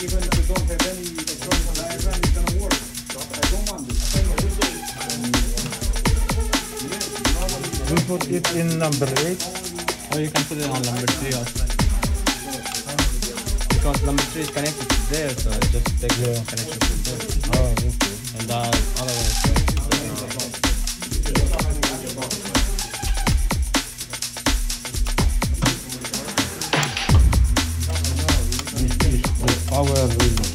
even if you don't have any electronic diagram, it's gonna work. I don't want this. We put it in number 8. Or you can put it on number 3 also. Because number 3 is connected to there, so it just takes the connection to there. Oh, okay. And the other one is connected to there. This is the power relay.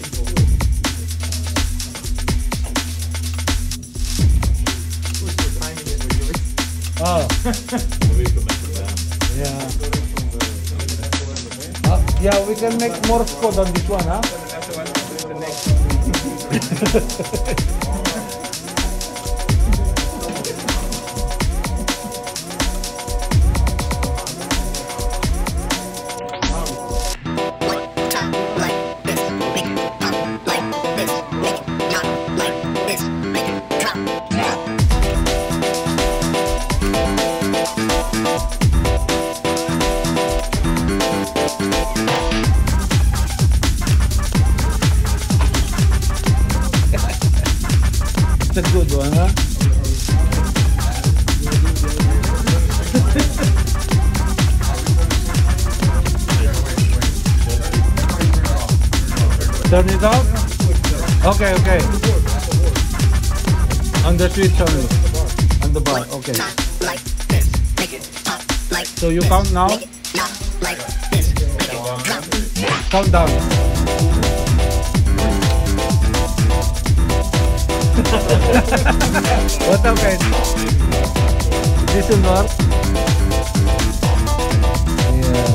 Oh. Yeah. Yeah, we can make more code on this one, huh? It's a good one, huh? Turn it off? Okay, okay. On the switch only. On the bar, okay. So you count now? Count down. What okay? This will work. Yeah.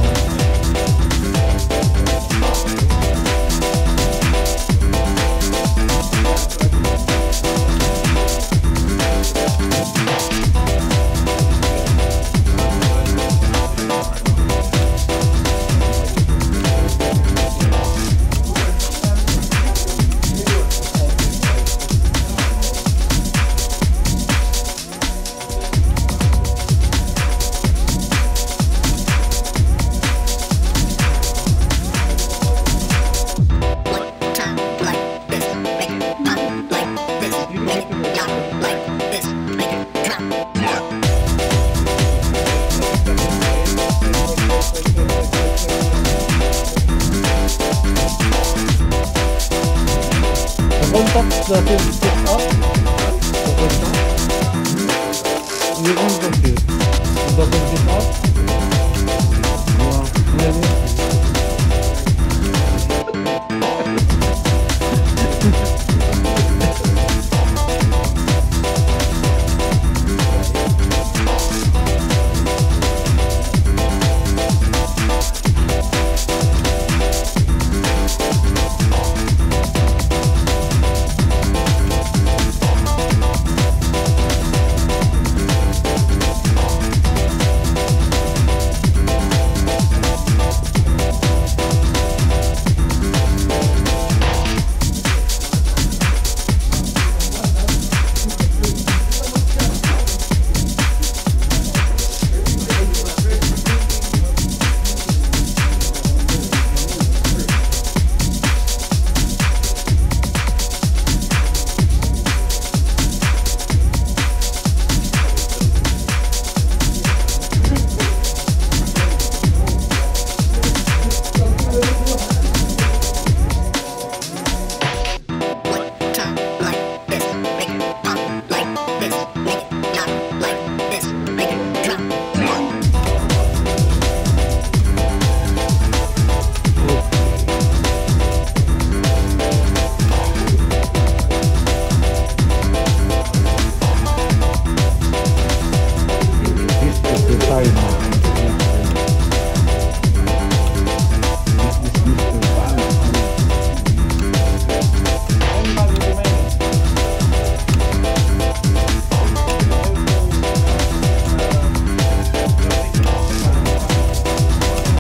Contact doesn't pick up. You unconfused. It doesn't